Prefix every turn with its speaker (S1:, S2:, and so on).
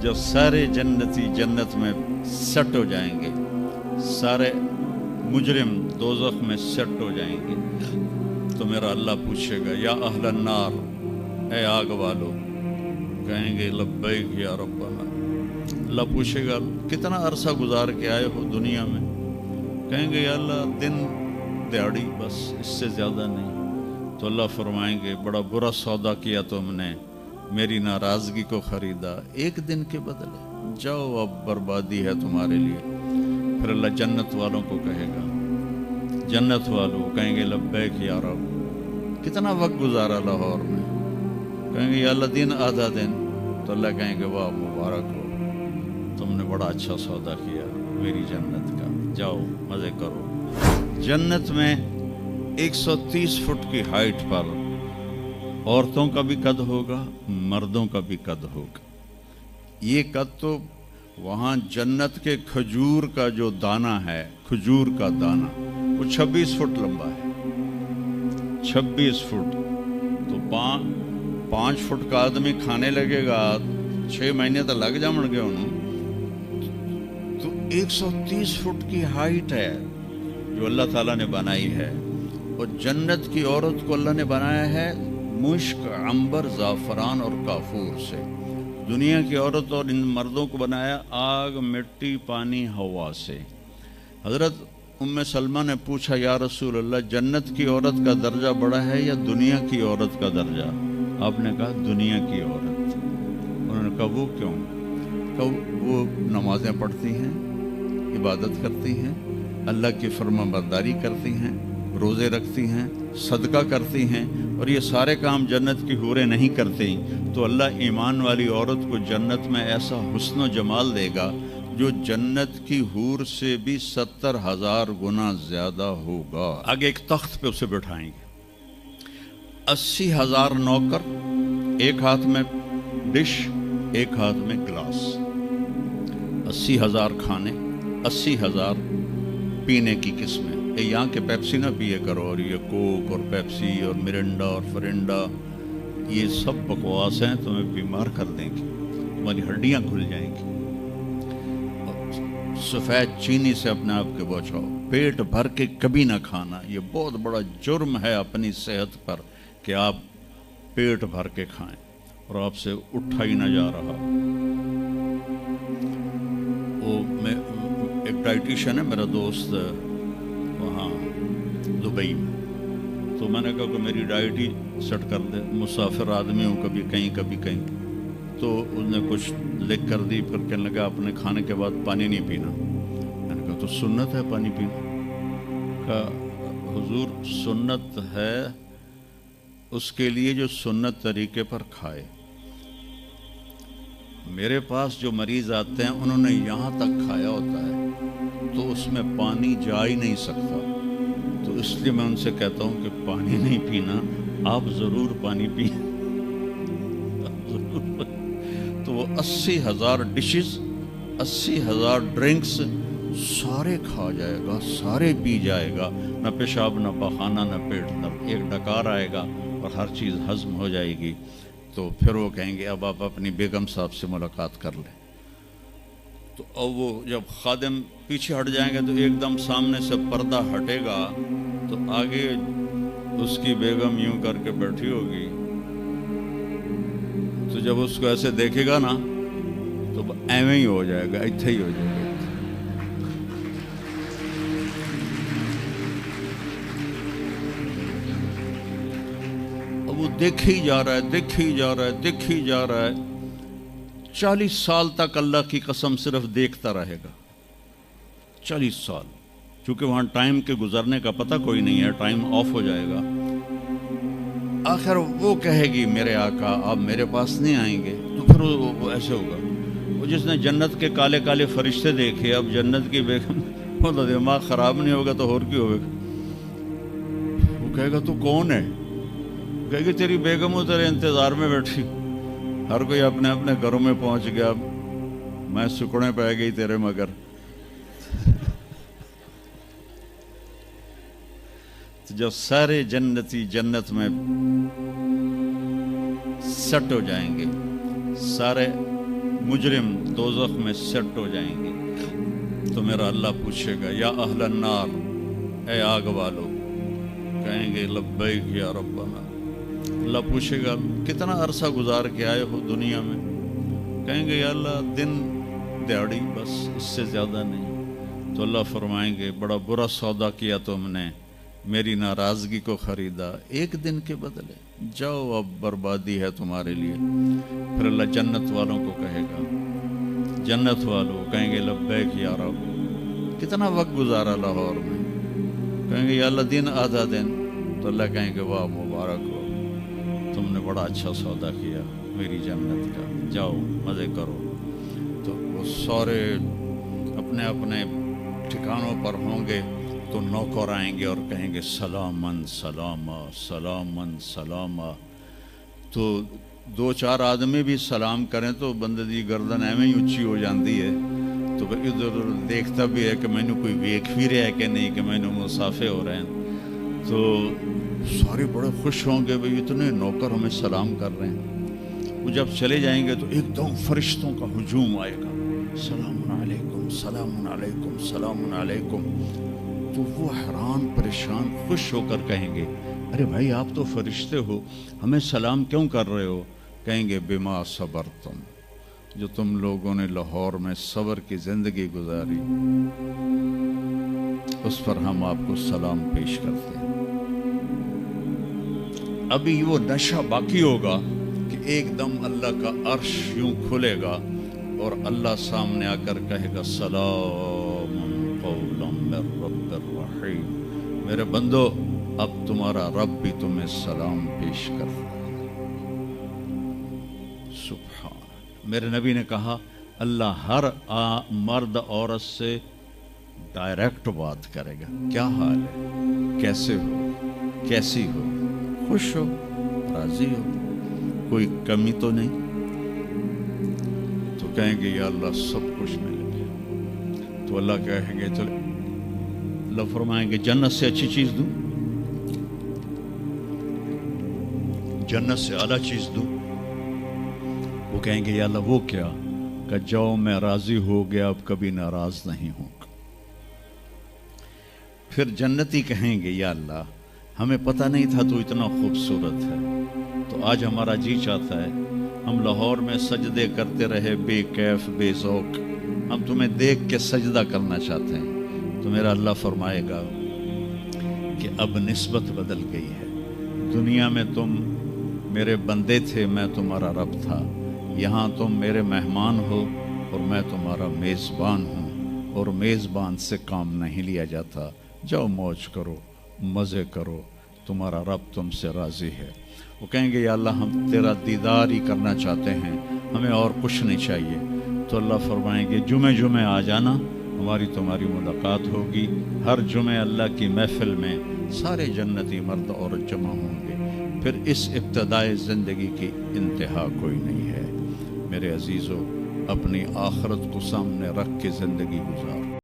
S1: जो सारे जन्नती जन्नत में सेट हो जाएंगे, सारे मुजरिम दोज़ख में सेट हो जाएंगे, तो मेरा अल्लाह पूछेगा या अहलन नार, ए आग वालो, कहेंगे लब्बैक या रब्बना। अल्लाह पूछेगा कितना अरसा गुजार के आए हो दुनिया में, कहेंगे या अल्लाह दिन दिहाड़ी बस, इससे ज़्यादा नहीं। तो अल्लाह फरमाएंगे बड़ा बुरा सौदा किया तुमने, मेरी नाराज़गी को ख़रीदा एक दिन के बदले, जाओ अब बर्बादी है तुम्हारे लिए। फिर अल्लाह जन्नत वालों को कहेगा, जन्नत वालों कहेंगे लब्बैक या रब, कितना वक्त गुजारा लाहौर में, कहेंगे या अल्लाह दिन आधा दिन। तो अल्लाह कहेंगे वाह मुबारक हो, तुमने बड़ा अच्छा सौदा किया मेरी जन्नत का, जाओ मज़े करो। जन्नत में 130 फुट की हाइट पर औरतों का भी कद होगा, मर्दों का भी कद होगा। ये कद तो वहाँ जन्नत के खजूर का जो दाना है, खजूर का दाना वो 26 फुट लंबा है, 26 फुट। तो 5 फुट का आदमी खाने लगेगा, 6 महीने तो लग जाएंगे उन्होंने। तो 130 फुट की हाइट है जो अल्लाह ताला ने बनाई है। और जन्नत की औरत को अल्लाह ने बनाया है मुश्क, अंबर, ज़ाफ़रान और काफूर से। दुनिया की औरत और इन मर्दों को बनाया आग, मिट्टी, पानी, हवा से। हज़रत उम्मे सलमा ने पूछा या रसूल अल्लाह, जन्नत की औरत का दर्जा बड़ा है या दुनिया की औरत का दर्जा? आपने कहा दुनिया की औरत। उन्होंने कहा वो क्यों? कहा वो नमाज़ें पढ़ती हैं, इबादत करती हैं, अल्लाह की फरमाबरदारी करती हैं, रोज़े रखती हैं, सदका करती हैं, और ये सारे काम जन्नत की हूरें नहीं करती। तो अल्लाह ईमान वाली औरत को जन्नत में ऐसा हुस्न व जमाल देगा जो जन्नत की हूर से भी 70,000 गुना ज़्यादा होगा। आगे एक तख्त पे उसे बिठाएंगे, 80,000 नौकर, एक हाथ में डिश, एक हाथ में गिलास, 80,000 खाने, 80,000 पीने की किस्में। यहाँ के पेप्सी ना पिए करो, और ये कोक और पेप्सी और मिरिंडा और फरिंडा, ये सब बकवास हैं, तुम्हें बीमार कर देंगे, तुम्हारी हड्डियाँ खुल जाएंगी। सफ़ेद चीनी से अपने आप के बचाओ, पेट भर के कभी ना खाना। ये बहुत बड़ा जुर्म है अपनी सेहत पर कि आप पेट भर के खाएं और आपसे उठा ही ना जा रहा। वो मैं एक डाइटिशियन है मेरा दोस्त वहाँ दुबई में, तो मैंने कहा कि मेरी डाइट ही सेट कर दे, मुसाफिर आदमी हूँ, कभी कहीं। तो उसने कुछ लिख कर दी, फिर कहने लगा अपने खाने के बाद पानी नहीं पीना। मैंने कहा तो सुन्नत है पानी पीना। कहा हुजूर सुन्नत है उसके लिए जो सुन्नत तरीके पर खाए। मेरे पास जो मरीज आते हैं उन्होंने यहाँ तक खाया होता है तो उसमें पानी जा ही नहीं सकता, तो इसलिए मैं उनसे कहता हूँ कि पानी नहीं पीना, आप ज़रूर पानी पिए। तो वो 80,000 डिशेस, 80,000 ड्रिंक्स सारे खा जाएगा, सारे पी जाएगा, न पेशाब न पखाना न पेट दर्द, एक डकार आएगा और हर चीज़ हज़म हो जाएगी। तो फिर वो कहेंगे अब आप अपनी बेगम साहब से मुलाकात कर लें। तो अब वो जब खादिम पीछे हट जाएंगे तो एकदम सामने से पर्दा हटेगा, तो आगे उसकी बेगम यूं करके बैठी होगी। तो जब उसको ऐसे देखेगा ना तो ऐਵੇਂ ही हो जाएगा, इत्थे ही हो जाएगा। अब वो देखे ही जा रहा है 40 साल तक अल्लाह की कसम सिर्फ देखता रहेगा, 40 साल, क्योंकि वहाँ टाइम के गुजरने का पता कोई नहीं है, टाइम ऑफ हो जाएगा। आखिर वो कहेगी मेरे आका आप मेरे पास नहीं आएंगे, तो फिर वो ऐसे होगा। वो जिसने जन्नत के काले काले फरिश्ते देखे, अब जन्नत की बेगम, वो तो दिमाग ख़राब नहीं होगा तो और क्यों होगा। वो कहेगा तू कौन है? कहेगी तेरी बेगम हो, तेरे इंतज़ार में बैठी, हर कोई अपने अपने घरों में पहुंच गया, मैं सुकड़े पै गई तेरे मगर। तो जब सारे जन्नती जन्नत में सेट हो जाएंगे, सारे مجرم دوزخ میں سیٹ ہو جائیں گے تو میرا اللہ پوچھے گا یا اہل النار، اے آگ والو، کہیں گے لبیک یا ربنا۔ اللہ پوچھے گا کتنا عرصہ گزار کے آئے ہو دنیا میں؟ کہیں گے یا اللہ دن دیہڑی، بس اس سے زیادہ نہیں۔ تو اللہ فرمائیں گے بڑا برا سودا کیا تم نے، میری ناراضگی کو خریدا ایک دن کے بدلے، جاؤ اب بربادی ہے تمہارے لیے۔ پھر اللہ جنت والوں کو کہے گا، جنت والوں کہیں گے لبیک یا رب، کتنا وقت گزارا لاہور میں؟ کہیں گے یا اللہ دن آدھا دن۔ تو اللہ کہیں گے واہ مبارک ہو، تم نے بڑا اچھا سودا کیا میری جنت کا، جاؤ مزے کرو۔ تو وہ سارے اپنے اپنے ٹھکانوں پر ہوں گے تو نوکر آئیں گے اور کہیں گے سلامن سلاما سلامن سلاما۔ تو دو چار آدمی بھی سلام کریں تو بندے دی گردن ایویں ہی اونچی ہو جاندی ہے، تو پھر ادھر ادھر دیکھتا بھی ہے کہ مینوں کوئی ویکھ بھی رہا ہے کہ نہیں، کہ مینوں مسافے ہو رہے ہیں۔ تو سارے بڑے خوش ہوں گے بھئی اتنے نوکر ہمیں سلام کر رہے ہیں۔ وہ جب چلے جائیں گے تو ایک دم فرشتوں کا ہجوم آئے گا، سلام علیکم سلام علیکم سلام علیکم۔ تو وہ حیران پریشان خوش ہو کر کہیں گے ارے بھائی آپ تو فرشتے ہو، ہمیں سلام کیوں کر رہے ہو؟ کہیں گے بما صبرتم، جو تم لوگوں نے لاہور میں صبر کی زندگی گزاری اس پر ہم آپ کو سلام پیش کرتے ہیں۔ ابھی وہ نشہ باقی ہوگا کہ ایک دم اللہ کا عرش یوں کھلے گا اور اللہ سامنے آ کر کہے گا سلام قولا من رب الرحیم، میرے بندو اب تمہارا رب بھی تمہیں سلام پیش کر رہا ہے۔ سبحان، میرے نبی نے کہا اللہ ہر مرد عورت سے ڈائریکٹ بات کرے گا، کیا حال ہے، کیسے ہو، کیسی ہو، خوش ہو، راضی ہو، کوئی کمی تو نہیں؟ تو کہیں گے یا اللہ سب کچھ مل گیا۔ تو اللہ کہیں گے چلو، اللہ فرمائیں گے جنت سے اچھی چیز دوں، جنت سے اعلیٰ چیز دوں؟ وہ کہیں گے یا اللہ وہ کیا؟ کہ جاؤ میں راضی ہو گیا، اب کبھی ناراض نہیں ہوں گا۔ پھر جنتی کہیں گے یا اللہ ہمیں پتہ نہیں تھا تو اتنا خوبصورت ہے، تو آج ہمارا جی چاہتا ہے ہم لاہور میں سجدے کرتے رہے بے کیف بے ذوق، ہم تمہیں دیکھ کے سجدہ کرنا چاہتے ہیں۔ تو میرا اللہ فرمائے گا کہ اب نسبت بدل گئی ہے، دنیا میں تم میرے بندے تھے، میں تمہارا رب تھا، یہاں تم میرے مہمان ہو اور میں تمہارا میزبان ہوں، اور میزبان سے کام نہیں لیا جاتا، جاؤ موج کرو، مزے کرو، تمہارا رب تم سے راضی ہے۔ وہ کہیں گے یا اللہ ہم تیرا دیدار ہی کرنا چاہتے ہیں، ہمیں اور کچھ نہیں چاہیے۔ تو اللہ فرمائیں گے جمعے آ جانا، ہماری تمہاری ملاقات ہوگی۔ ہر جمعے اللہ کی محفل میں سارے جنتی مرد عورت جمع ہوں گے۔ پھر اس ابتدائے زندگی کی انتہا کوئی نہیں ہے۔ میرے عزیزو، اپنی آخرت کو سامنے رکھ کے زندگی گزارو۔